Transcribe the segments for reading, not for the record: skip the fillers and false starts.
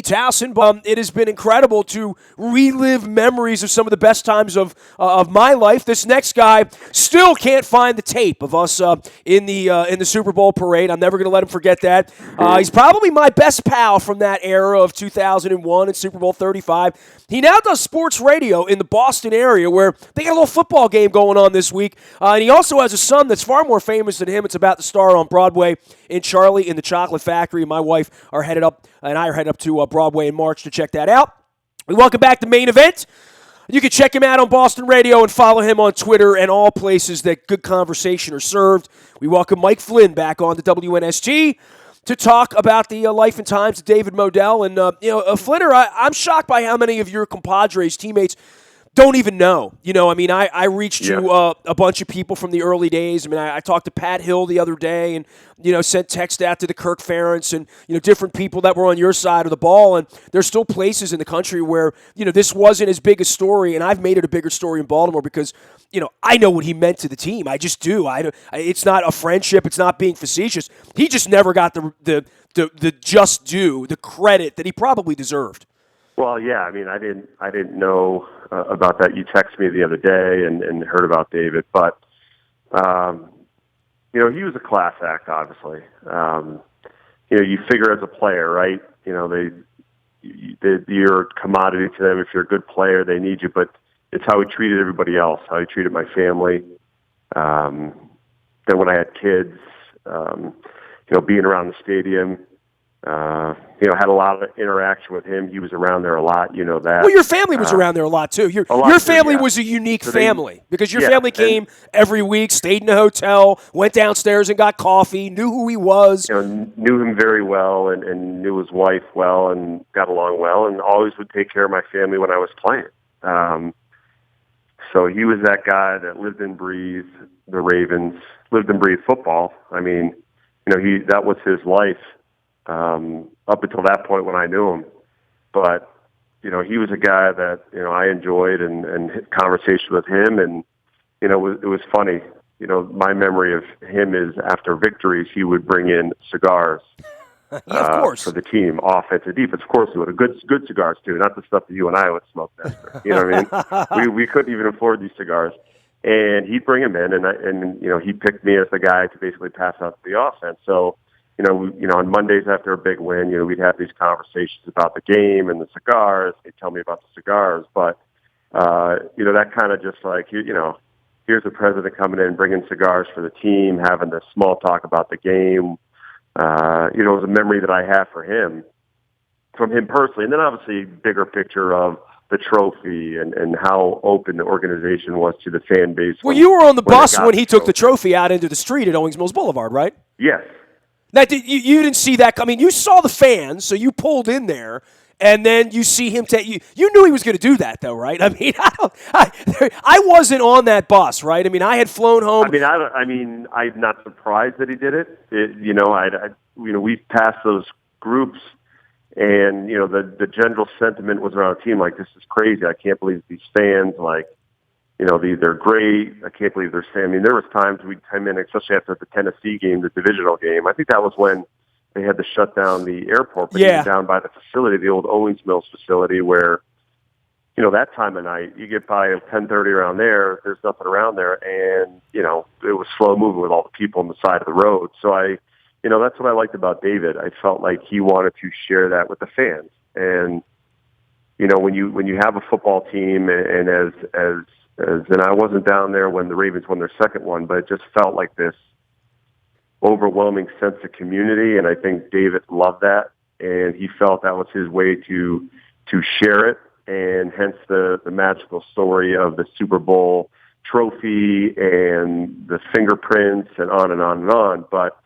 Towson. It has been incredible to relive memories of some of the best times of my life. This next guy still can't find the tape of us in the Super Bowl parade. I'm never going to let him forget that. He's probably my best pal from that era of 2001 and Super Bowl 35. He now does sports radio in the Boston area where they got a little football game going on this week. And he also has a son that's far more famous than him. It's about to star on Broadway in Charlie in the Chocolate Factory. My wife and I are headed up to Broadway in March to check that out. We welcome back the main event. You can check him out on Boston Radio and follow him on Twitter and all places that good conversation are served. We welcome Mike Flynn back on to WNST to talk about the life and times of David Modell. And, Flinner, I'm shocked by how many of your compadres, teammates, don't even know. I reached to a bunch of people from the early days. I talked to Pat Hill the other day and, sent text out to the Kirk Ferentz and, different people that were on your side of the ball. And there's still places in the country where, this wasn't as big a story. And I've made it a bigger story in Baltimore because, I know what he meant to the team. I just do. It's not a friendship. It's not being facetious. He just never got the just due, the credit that he probably deserved. Well, yeah. I didn't know about that. You texted me the other day and heard about David, but he was a class act. Obviously, you figure as a player, right? You're a commodity to them. If you're a good player, they need you. But it's how he treated everybody else. How he treated my family. Then when I had kids, being around the stadium. Had a lot of interaction with him. He was around there a lot, that. Well, your family was around there a lot, too. Your family was a unique family because your family came every week, stayed in a hotel, went downstairs and got coffee, knew who he was. Knew him very well and knew his wife well and got along well and always would take care of my family when I was playing. So he was that guy that lived and breathed the Ravens, lived and breathed football. That was his life. Up until that point when I knew him. But, he was a guy that, I enjoyed and had conversation with him. And, it was funny. My memory of him is after victories, he would bring in cigars of course. For the team, offense and defense. Of course, he would. Good cigars, too. Not the stuff that you and I would smoke, Nestor. You know what I mean? We couldn't even afford these cigars. And he'd bring him in, and he picked me as the guy to basically pass out the offense. So, on Mondays after a big win, we'd have these conversations about the game and the cigars. They'd tell me about the cigars. But, that kind of just like, here's the president coming in, bringing cigars for the team, having this small talk about the game. It was a memory that I have from him personally. And then obviously bigger picture of the trophy and how open the organization was to the fan base. Well, you were on the bus when he took the trophy out into the street at Owings Mills Boulevard, right? Yes. Now, you didn't see that coming. You saw the fans, so you pulled in there, and then you see him take you. You knew he was going to do that, though, right? I wasn't on that bus, right? I had flown home. I'm not surprised that he did it. We passed those groups, and the general sentiment was around the team like, this is crazy. I can't believe these fans they're great. I can't believe they're saying. There was times we'd come in, especially after the Tennessee game, the divisional game. I think that was when they had to shut down the airport, but even down by the facility, the old Owings Mills facility, where that time of night you get by 10:30 around there. There's nothing around there, and it was slow moving with all the people on the side of the road. So that's what I liked about David. I felt like he wanted to share that with the fans, and when you have a football team and and I wasn't down there when the Ravens won their second one, but it just felt like this overwhelming sense of community, and I think David loved that, and he felt that was his way to share it, and hence the magical story of the Super Bowl trophy and the fingerprints and on and on and on. But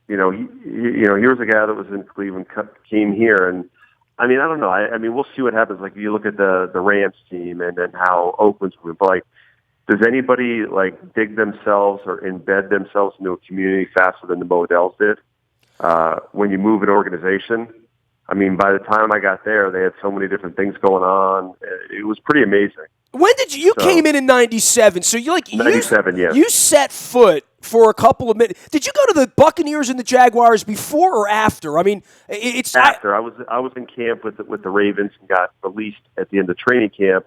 he was a guy that was in Cleveland, came here, and I don't know. We'll see what happens. Like, you look at the Rams team and then how Oakland's moved. But, does anybody, dig themselves or embed themselves into a community faster than the Modells did? When you move an organization, by the time I got there, they had so many different things going on. It was pretty amazing. When did you came in 97? So you 97, yes. You set foot for a couple of minutes. Did you go to the Buccaneers and the Jaguars before or after? I mean, it's after. I was in camp with the Ravens and got released at the end of training camp,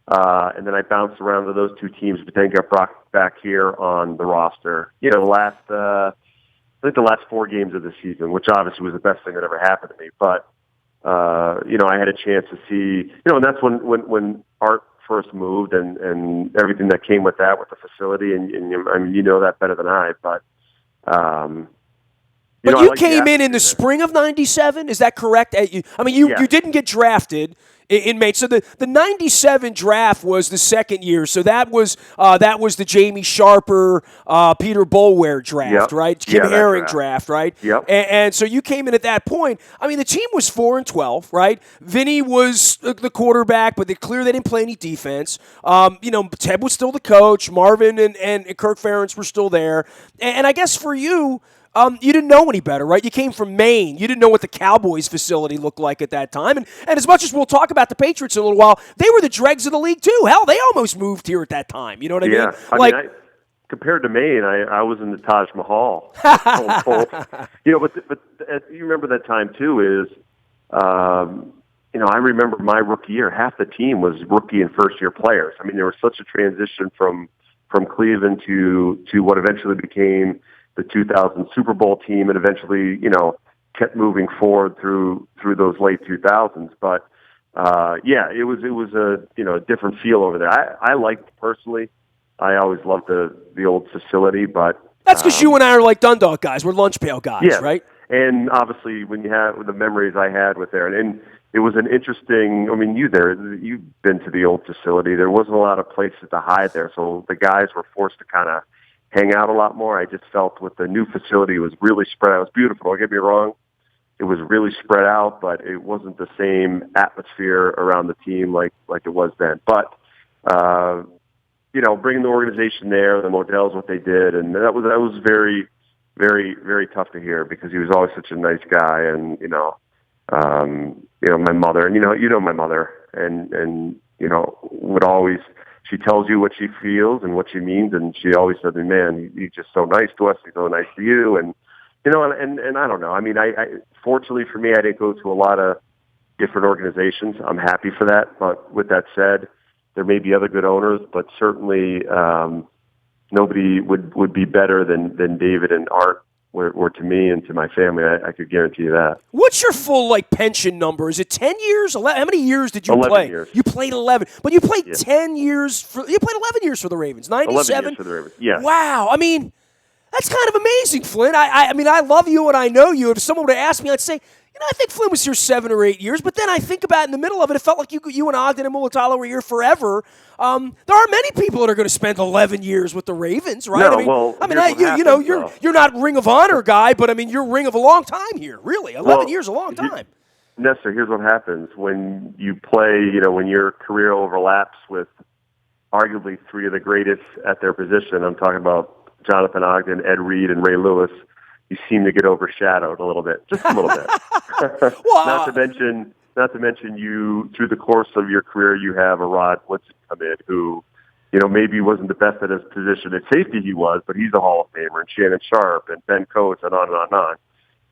and then I bounced around to those two teams, but then got brought back here on the roster. You know, I think the last 4 games of the season, which obviously was the best thing that ever happened to me. But you know, I had a chance to see, you know, and that's when Art first moved and everything that came with that, with the facility, and I mean, you know that better than I, but you came in the spring of '97. Is that correct? I mean, you didn't get drafted in May. So the '97 draft was the second year. So that was the Jamie Sharper, Peter Boulware draft, right? Kim Herring draft, right? Yep. And so you came in at that point. I mean, the team was 4-12, right? Vinny was the quarterback, but it's clear they didn't play any defense. You know, Ted was still the coach. Marvin and Kirk Ferentz were still there. And I guess for you, you didn't know any better, right? You came from Maine. You didn't know what the Cowboys facility looked like at that time. And as much as we'll talk about the Patriots in a little while, they were the dregs of the league too. Hell, they almost moved here at that time. You know what I mean? Yeah. I mean, compared to Maine, I was in the Taj Mahal. You know, but you remember that time too is, you know, I remember my rookie year, half the team was rookie and first-year players. I mean, there was such a transition from Cleveland to what eventually became the 2000 Super Bowl team, and eventually, you know, kept moving forward through those late 2000s. But yeah, it was a, you know, a different feel over there. I liked personally. I always loved the old facility, but that's because you and I are like Dundalk guys. We're lunch pail guys, right? And obviously, when you have the memories I had with there, and it was an interesting. I mean, you've been to the old facility. There wasn't a lot of places to hide there, so the guys were forced to kind of hang out a lot more. I just felt with the new facility, it was really spread out. It was beautiful, don't get me wrong. It was really spread out, but it wasn't the same atmosphere around the team like it was then. But, you know, bringing the organization there, the Modells, what they did, and that was very, very, very tough to hear because he was always such a nice guy. And, you know, my mother, and, you know my mother, and, you know, would always, she tells you what she feels and what she means, and she always said to me, man, he's just so nice to us, he's so nice to you, and, you know, and I don't know. I mean, I fortunately for me, I didn't go to a lot of different organizations. I'm happy for that, but with that said, there may be other good owners, but certainly nobody would be better than David and Art were to me and to my family. I could guarantee you that. What's your full pension number? Is it 10 years? 11? How many years did you 11 play? Years. You played 11, but you played 10 years. You played 11 years for the Ravens. 97. 11 years for the Ravens. Yeah. Wow. I mean, that's kind of amazing, Flynn. I mean, I love you and I know you. If someone were to ask me, I'd say, you know, I think Flynn was here 7 or 8 years. But then I think about it, in the middle of it, it felt like you and Ogden and Mulatalo were here forever. There aren't many people that are going to spend 11 years with the Ravens, right? No, you're not Ring of Honor guy, but I mean, you're Ring of a long time here. Really, 11 years a long time. Nestor, here's what happens when you play. You know, when your career overlaps with arguably 3 of the greatest at their position. I'm talking about Jonathan Ogden, Ed Reed, and Ray Lewis. You seem to get overshadowed a little bit, just a little bit. Well, not to mention you, through the course of your career, you have a Rod Woodson come in who, you know, maybe wasn't the best at his position at safety he was, but he's a Hall of Famer, and Shannon Sharp and Ben Coates and on and on and on.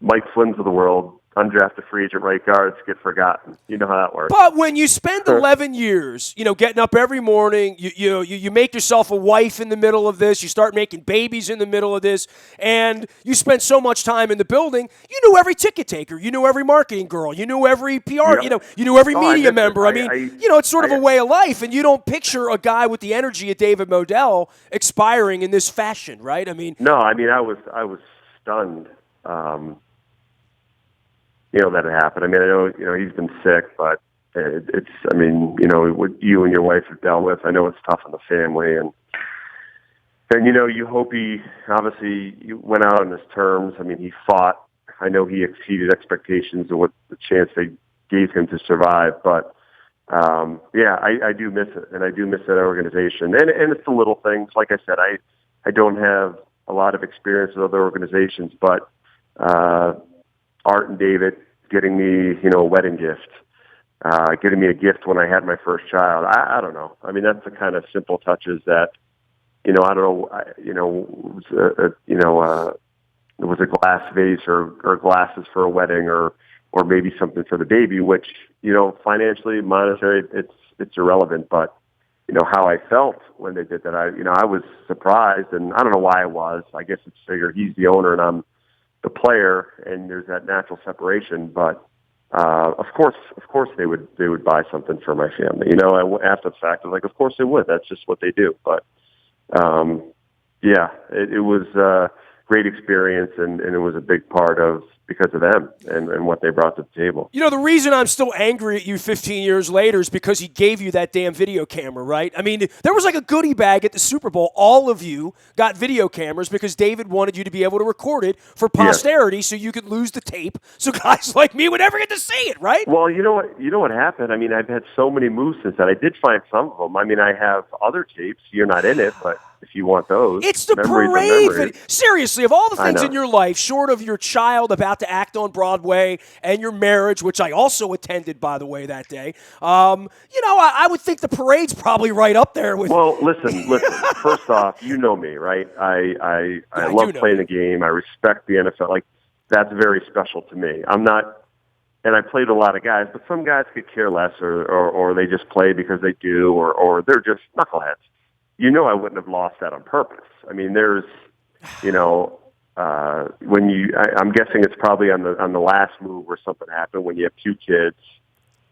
Mike Flynn's of the world, undrafted free agent right guards get forgotten. You know how that works. But when you spend 11 years, you know, getting up every morning, you make yourself a wife in the middle of this, you start making babies in the middle of this, and you spend so much time in the building, you knew every ticket taker, you knew every marketing girl, you knew every PR, you knew every media member. I mean, it's sort of a way of life, and you don't picture a guy with the energy of David Modell expiring in this fashion, right? I mean, no, I mean, I was stunned. You know, that it happened. I mean, I know, he's been sick, but it's, I mean, what you and your wife have dealt with, I know it's tough on the family, and you hope he went out on his terms. I mean, he fought. I know he exceeded expectations of what the chance they gave him to survive, but I do miss it, and I do miss that organization, and it's the little things. Like I said, I don't have a lot of experience with other organizations, but Art and David getting me, a wedding gift, getting me a gift when I had my first child. I don't know. I mean, that's the kind of simple touches that, I don't know, it was a glass vase or glasses for a wedding or maybe something for the baby, which, financially, monetary, it's irrelevant. But, how I felt when they did that, I was surprised, and I don't know why I was. I guess it's figured he's the owner and I'm the player, and there's that natural separation. But of course they would buy something for my family. After the fact, I was like, of course they would. That's just what they do. But it was a great experience, and it was a big part of because of them and what they brought to the table. The reason I'm still angry at you 15 years later is because he gave you that damn video camera, right? I mean, there was like a goodie bag at the Super Bowl. All of you got video cameras because David wanted you to be able to record it for posterity so you could lose the tape so guys like me would never get to see it, right? Well, you know what happened? I mean, I've had so many moves since that. I did find some of them. I mean, I have other tapes. You're not in it, but if you want those. It's the parade. Seriously, of all the things in your life, short of your child about to act on Broadway and your marriage, which I also attended, by the way, that day, I would think the parade's probably right up there with... Well, listen. First off, you know me, right? I love playing the game. I respect the NFL. Like, that's very special to me. I'm not... And I played a lot of guys, but some guys could care less or they just play because they do or they're just knuckleheads. I wouldn't have lost that on purpose. I mean, there's, I'm guessing it's probably on the last move where something happened when you have two kids,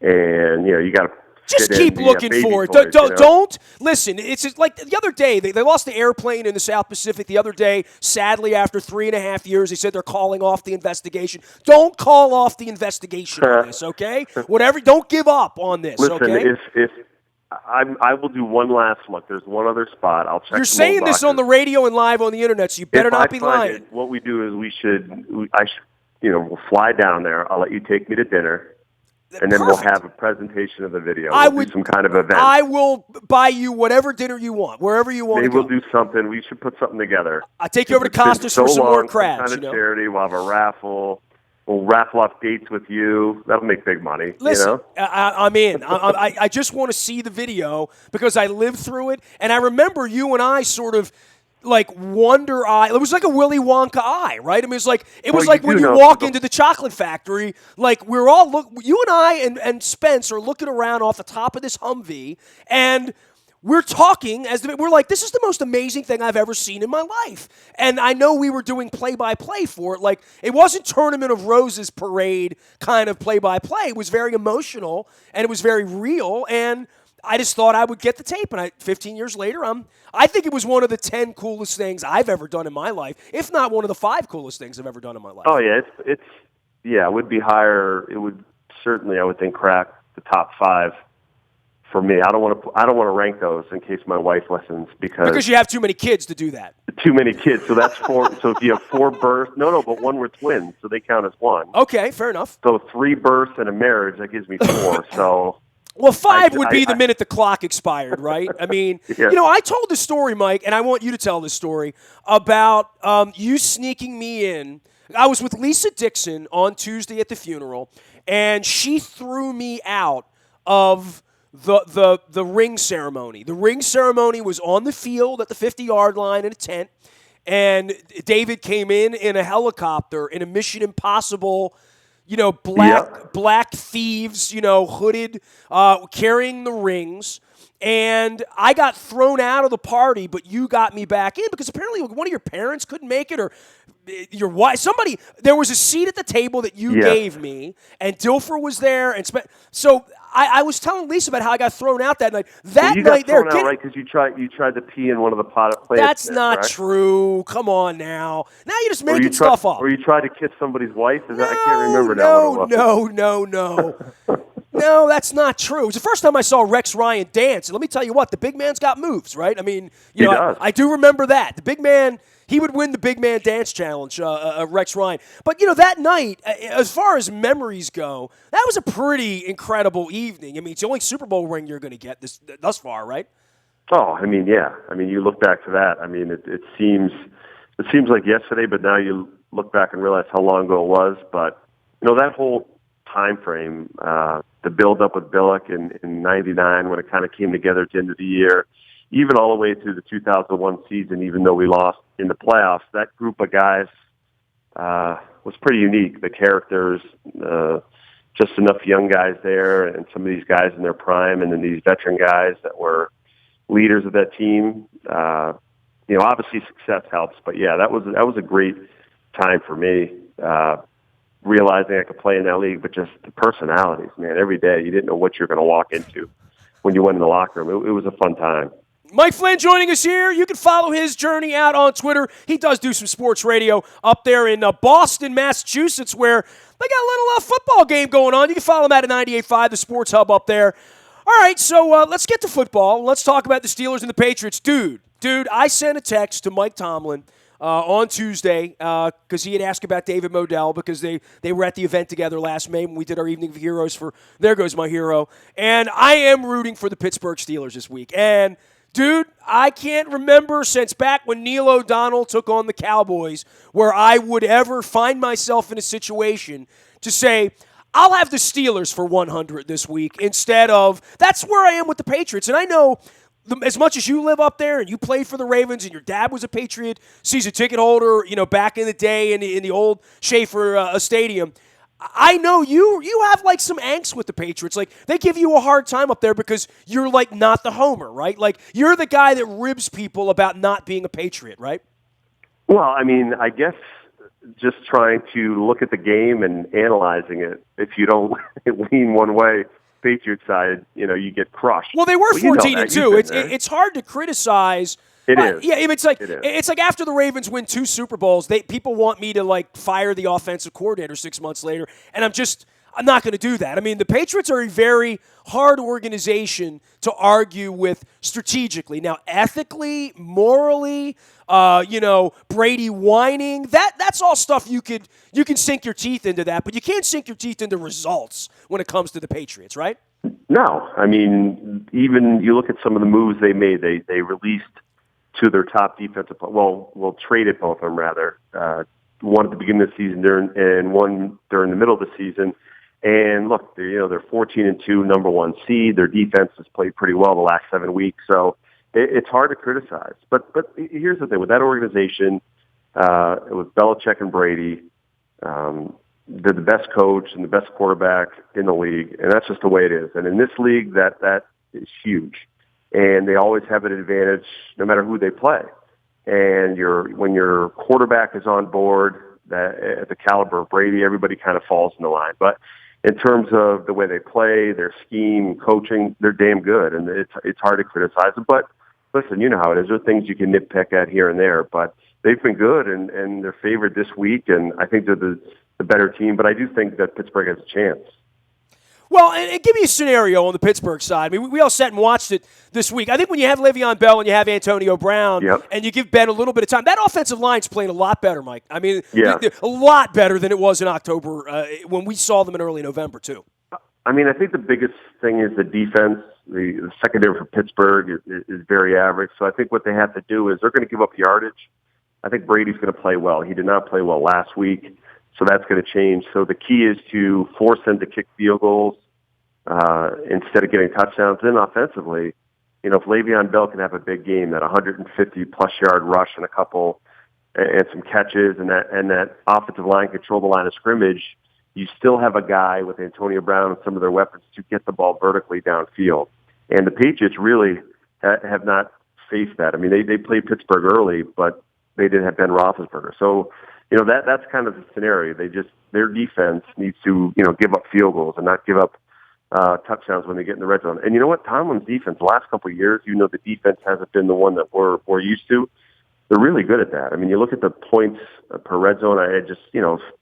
and you got to just keep looking for it. Don't listen. It's just like the other day they lost the airplane in the South Pacific. The other day, sadly, after 3.5 years, they said they're calling off the investigation. Don't call off the investigation on this, okay? Whatever. Don't give up on this. Listen, okay? if I will do one last look. There's one other spot. I'll check. You're saying this on the radio and live on the internet, so you better not be lying. What we do is we'll fly down there. I'll let you take me to dinner, and then we'll have a presentation of the video. We'll do some kind of event. I will buy you whatever dinner you want, wherever you want. Maybe we'll do something. We should put something together. I'll take you over to Costas for some more crabs. Some kind of charity. We'll have a raffle. We'll raffle off dates with you. That'll make big money. Listen, I'm in. I just want to see the video because I lived through it, and I remember you and I sort of like wonder eye. It was like a Willy Wonka eye, right? I mean, it was like when you walk into the chocolate factory. Like we're all you and I and Spence are looking around off the top of this Humvee, and we're talking we're like, this is the most amazing thing I've ever seen in my life. And I know we were doing play-by-play for it. Like, it wasn't Tournament of Roses parade kind of play-by-play. It was very emotional, and it was very real. And I just thought I would get the tape. And 15 years later, I think it was one of the 10 coolest things I've ever done in my life, if not one of the 5 coolest things I've ever done in my life. Oh, yeah. It would be higher. It would certainly, I would think, crack the top 5. For me, I don't want to rank those in case my wife listens because you have too many kids to do that. Too many kids, so that's 4. So if you have 4 births, but one were twins, so they count as 1. Okay, fair enough. So 3 births and a marriage, that gives me 4. So well, 5 would be the minute the clock expired, right? I mean, I told the story, Mike, and I want you to tell this story about you sneaking me in. I was with Lisa Dixon on Tuesday at the funeral, and she threw me out of the ring ceremony. The ring ceremony was on the field at the 50-yard line in a tent, and David came in a helicopter in a Mission Impossible, black thieves, hooded, carrying the rings. And I got thrown out of the party, but you got me back in because apparently one of your parents couldn't make it, or your wife. There was a seat at the table that you gave me, and Dilfer was there, and so I was telling Lisa about how I got thrown out that night. You got thrown out, right? Because you tried to pee in one of the potted plants. That's not true. Come on now. Now you're just making stuff up. Or you tried to kiss somebody's wife? I can't remember now. No. No, that's not true. It was the first time I saw Rex Ryan dance. And let me tell you what, the big man's got moves, right? I mean, I do remember that. The big man, he would win the big man dance challenge, Rex Ryan. But, that night, as far as memories go, that was a pretty incredible evening. I mean, it's the only Super Bowl ring you're going to get thus far, right? Oh, I mean, yeah. I mean, you look back to that. I mean, it seems like yesterday, but now you look back and realize how long ago it was. But, that whole time frame, the build up with Billick in '99 when it kind of came together at the end of the year. even all the way through the 2001 season, even though we lost in the playoffs, that group of guys was pretty unique. The characters, just enough young guys there, and some of these guys in their prime, and then these veteran guys that were leaders of that team. Obviously success helps, but yeah, that was a great time for me. Realizing I could play in that league, but just the personalities, man. Every day, you didn't know what you're going to walk into when you went in the locker room. It was a fun time. Mike Flynn joining us here. You can follow his journey out on Twitter. He does do some sports radio up there in Boston, Massachusetts, where they got a little football game going on. You can follow him at 98.5, the Sports Hub up there. All right, so let's get to football. Let's talk about the Steelers and the Patriots. Dude, I sent a text to Mike Tomlin on Tuesday because he had asked about David Modell because they were at the event together last May when we did our Evening of Heroes for There Goes My Hero. And I am rooting for the Pittsburgh Steelers this week. And dude, I can't remember since back when Neil O'Donnell took on the Cowboys where I would ever find myself in a situation to say, I'll have the Steelers for 100 this week instead of, that's where I am with the Patriots. And I know as much as you live up there and you played for the Ravens and your dad was a Patriot season ticket holder, back in the day in the old Schaefer Stadium, I know you have like some angst with the Patriots. Like they give you a hard time up there because you're like not the homer, right? Like you're the guy that ribs people about not being a Patriot, right? Well, I mean, I guess just trying to look at the game and analyzing it. If you don't lean one way, Patriot side, you get crushed. Well, they were 14-2. It's hard to criticize. It is. Yeah, it's like after the Ravens win 2 Super Bowls, people want me to like fire the offensive coordinator 6 months later, and I'm not going to do that. I mean, the Patriots are a very hard organization to argue with strategically. Now, ethically, morally, Brady whining, that's all stuff you can sink your teeth into that, but you can't sink your teeth into results when it comes to the Patriots, right? No. I mean, even you look at some of the moves they made, they released to their top defensive, traded both of them rather. One at the beginning of the season and one during the middle of the season. And look, they're 14-2, number 1 seed. Their defense has played pretty well the last 7 weeks, so it's hard to criticize. But here's the thing with that organization, with Belichick and Brady, they're the best coach and the best quarterback in the league, and that's just the way it is. And in this league, that is huge. And they always have an advantage no matter who they play. And when your quarterback is on board, at the caliber of Brady, everybody kind of falls in the line. But in terms of the way they play, their scheme, coaching, they're damn good, and it's hard to criticize them. But listen, you know how it is. There are things you can nitpick at here and there, but they've been good, and they're favored this week, and I think they're the better team. But I do think that Pittsburgh has a chance. Well, and give me a scenario on the Pittsburgh side. I mean, we all sat and watched it this week. I think when you have Le'Veon Bell and you have Antonio Brown, and you give Ben a little bit of time, that offensive line's playing a lot better, Mike. I mean, a lot better than it was in October when we saw them in early November, too. I mean, I think the biggest thing is the defense. The secondary for Pittsburgh is very average. So I think what they have to do is they're going to give up yardage. I think Brady's going to play well. He did not play well last week. So that's going to change. So the key is to force them to kick field goals instead of getting touchdowns. Then offensively, if Le'Veon Bell can have a big game, that 150-plus yard rush and a couple and some catches, and that offensive line control the line of scrimmage, you still have a guy with Antonio Brown and some of their weapons to get the ball vertically downfield. And the Patriots really have not faced that. I mean, they played Pittsburgh early, but they didn't have Ben Roethlisberger. So, that's kind of the scenario. Their defense needs to, give up field goals and not give up touchdowns when they get in the red zone. And you know what? Tomlin's defense, the last couple of years, the defense hasn't been the one that we're used to. They're really good at that. I mean, you look at the points per red zone. I just,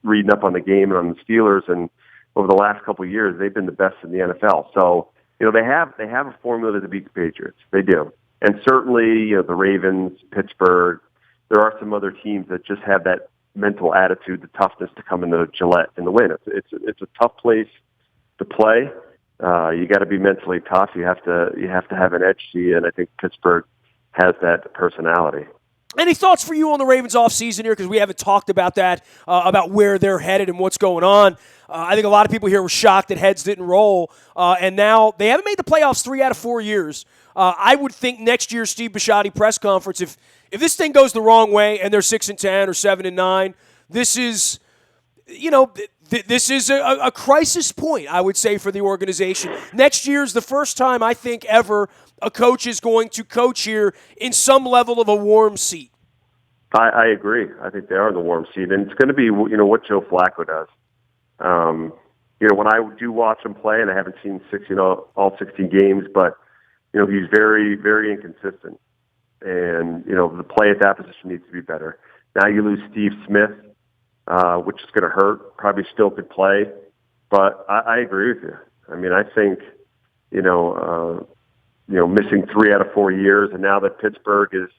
reading up on the game and on the Steelers, and over the last couple of years, they've been the best in the NFL. So, they have a formula to beat the Patriots. They do. And certainly, the Ravens, Pittsburgh, there are some other teams that just have that mental attitude, the toughness to come into Gillette and the win. It's a tough place to play. You got to be mentally tough. You have to have an edge to you, and I think Pittsburgh has that personality. Any thoughts for you on the Ravens offseason here? Because we haven't talked about that, about where they're headed and what's going on. I think a lot of people here were shocked that heads didn't roll, and now they haven't made the playoffs 3 out of 4 years. I would think next year's Steve Bisciotti press conference, if this thing goes the wrong way and they're 6-10 or 7-9, this is, this is a crisis point, I would say, for the organization. Next year's the first time I think ever a coach is going to coach here in some level of a warm seat. I agree. I think they are in the warm seat, and it's going to be what Joe Flacco does. When I do watch him play, and I haven't seen all 16 games, but he's very, very inconsistent, and the play at that position needs to be better. Now you lose Steve Smith, which is going to hurt. Probably still could play, but I agree with you. I mean, I think missing 3 out of 4 years, and now that Pittsburgh is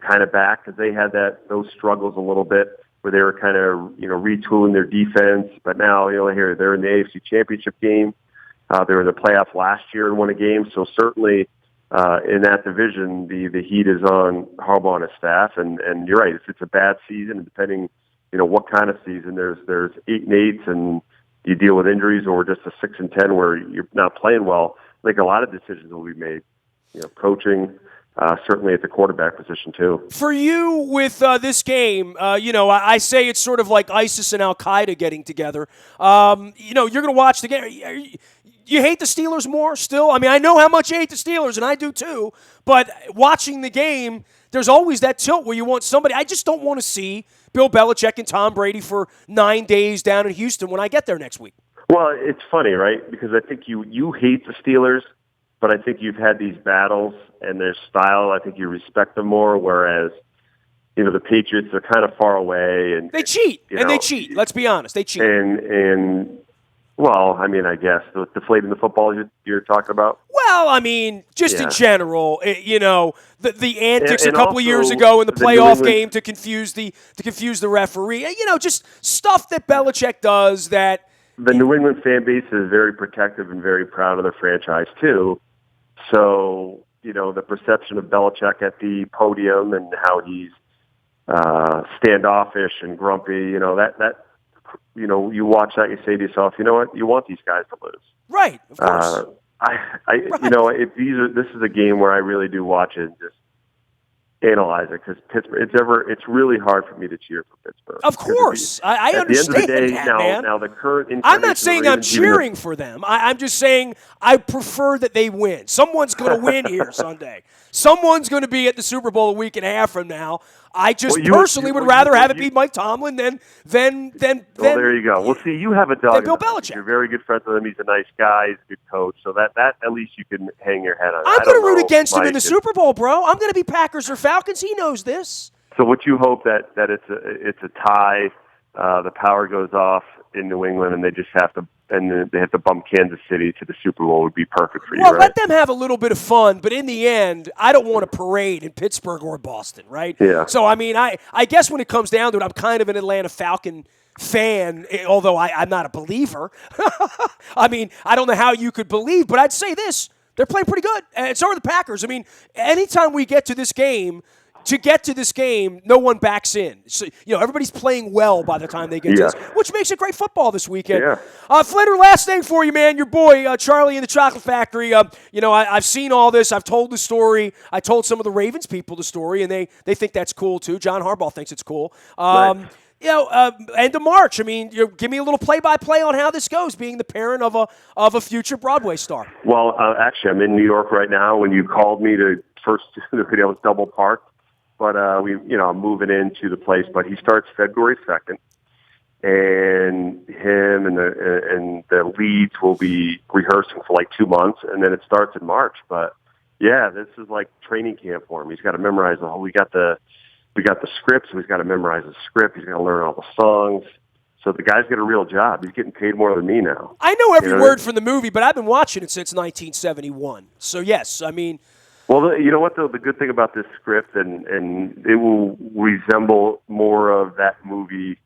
kind of back, because they had those struggles a little bit where they were kind of retooling their defense, but now here they're in the AFC Championship game. They were in the playoffs last year and won a game, so certainly in that division the heat is on Harbaugh and his staff. And you're right, if it's a bad season, and depending what kind of season, there's 8-8 and you deal with injuries, or just a 6-10 where you're not playing well. I think a lot of decisions will be made. Coaching. Certainly at the quarterback position, too. For you, with this game, I say it's sort of like ISIS and Al-Qaeda getting together. You're going to watch the game. You hate the Steelers more still? I mean, I know how much you hate the Steelers, and I do too, but watching the game, there's always that tilt where you want somebody. I just don't want to see Bill Belichick and Tom Brady for 9 days down in Houston when I get there next week. Well, it's funny, right? Because I think you hate the Steelers, but I think you've had these battles and their style. I think you respect them more, whereas, the Patriots are kind of far away. And they cheat, they cheat. Let's be honest. They cheat. Well, I mean, I guess, deflating the football you're talking about? Well, I mean, just in general, the antics a couple of years ago in the playoff game to confuse the referee, just stuff that Belichick does that. The New England fan base is very protective and very proud of their franchise, too. So, the perception of Belichick at the podium and how he's standoffish and grumpy, you watch that, you say to yourself, you know what, you want these guys to lose. Right, of course. This is a game where I really do watch it and just analyze it, because Pittsburgh, it's really hard for me to cheer for Pittsburgh. Of course. I understand at the end of the day, man. Now the current I'm not saying I'm cheering for them. I'm just saying I prefer that they win. Someone's going to win here Sunday. Someone's going to be at the Super Bowl a week and a half from now. I just personally would rather have it be Mike Tomlin than there you go. Well, see, you have a dog. Bill Belichick. You're very good friends with him. He's a nice guy. He's a good coach. So that at least you can hang your head on. I'm going to root against him in the Super Bowl, bro. I'm going to be Packers or Falcons. He knows this. So would you hope that it's a tie? The power goes off in New England, and they have to bump Kansas City to the Super Bowl. Would be perfect for you, well, right? Let them have a little bit of fun, but in the end, I don't want a parade in Pittsburgh or Boston, right? Yeah. So, I mean, I guess when it comes down to it, I'm kind of an Atlanta Falcon fan, although I'm not a believer. I mean, I don't know how you could believe, but I'd say this. They're playing pretty good, and so are the Packers. I mean, anytime we get to this game, no one backs in. So, everybody's playing well by the time they get to this, which makes it great football this weekend. Yeah. Flater, last thing for you, man. Your boy, Charlie in the Chocolate Factory. I've seen all this. I've told the story. I told some of the Ravens people the story, and they think that's cool, too. John Harbaugh thinks it's cool. Right. End of March. I mean, give me a little play-by-play on how this goes, being the parent of a future Broadway star. Well, actually, I'm in New York right now. When you called me to first, the video was double parked. But I'm moving into the place. But he starts February 2nd, and him and the leads will be rehearsing for like 2 months, and then it starts in March. But yeah, this is like training camp for him. He's got to memorize the whole. We got the script, so he's got to memorize the script. He's got to learn all the songs. So the guy's got a real job. He's getting paid more than me now. I know every word from the movie, but I've been watching it since 1971. So yes, I mean. Well, you know what, though? The good thing about this script, and it will resemble more of that movie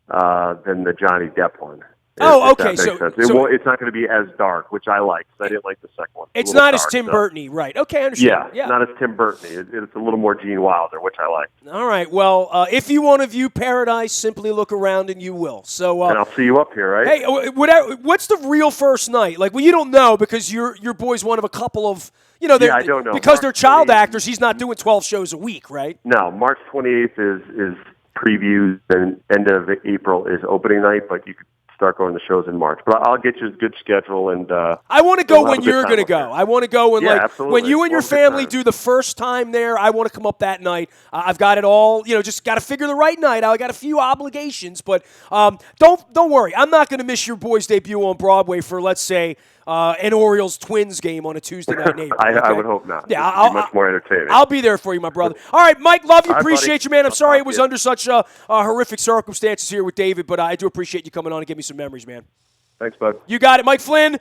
than the Johnny Depp one. Oh, if okay. that makes sense. It's not going to be as dark, which I like. I didn't like the second one. It's not as Tim Burton-y, right? Okay, I understand. Yeah, not as Tim Burton-y. It's a little more Gene Wilder, which I like. All right. Well, if you want to view paradise, simply look around and you will. So, and I'll see you up here, right? Hey, what's the real first night? Like, well, you don't know because your boy's one of a couple of, I don't know. Because they're child actors, he's not doing 12 shows a week, right? No, March 28th is previews, and end of April is opening night, but you could start going to shows in March. But I'll get you a good schedule, and I want to go when you're going to go. I want to go when when you and your family do the first time there. I want to come up that night. I've got it all. Just got to figure the right night. I got a few obligations, but don't worry. I'm not going to miss your boy's debut on Broadway for, let's say, an Orioles Twins game on a Tuesday night in April. I would hope not. Yeah, I'll be much more entertaining. I'll be there for you, my brother. All right, Mike, love you, All right, appreciate buddy. you, man. I'm sorry it was you. under such horrific circumstances here with David, but I do appreciate you coming on and giving me some memories, man. Thanks, bud. You got it, Mike Flynn,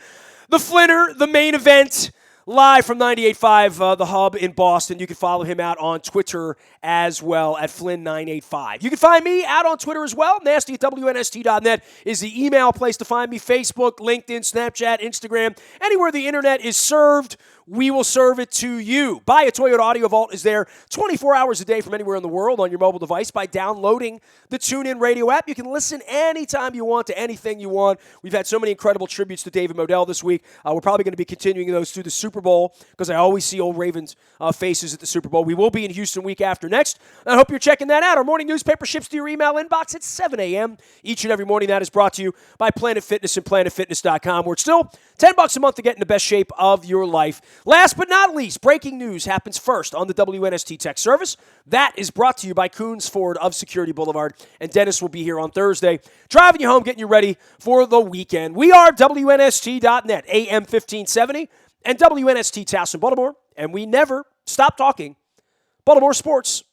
the Flinner, the main event. Live from 98.5, The Hub in Boston. You can follow him out on Twitter as well at Flynn985. You can find me out on Twitter as well. Nasty at WNST.net is the email place to find me. Facebook, LinkedIn, Snapchat, Instagram. Anywhere the internet is served, we will serve it to you. Buy a Toyota Audio Vault is there 24 hours a day from anywhere in the world on your mobile device by downloading the TuneIn Radio app. You can listen anytime you want to anything you want. We've had so many incredible tributes to David Modell this week. We're probably going to be continuing those through the Super Bowl because I always see old Ravens faces at the Super Bowl. We will be in Houston week after next. I hope you're checking that out. Our morning newspaper ships to your email inbox at 7 a.m. each and every morning. That is brought to you by Planet Fitness and PlanetFitness.com, where it's still $10 a month to get in the best shape of your life. Last but not least, breaking news happens first on the WNST Tech Service. That is brought to you by Coons Ford of Security Boulevard, and Dennis will be here on Thursday, driving you home, getting you ready for the weekend. We are WNST.net, AM 1570, and WNST Towson, Baltimore, and we never stop talking Baltimore sports.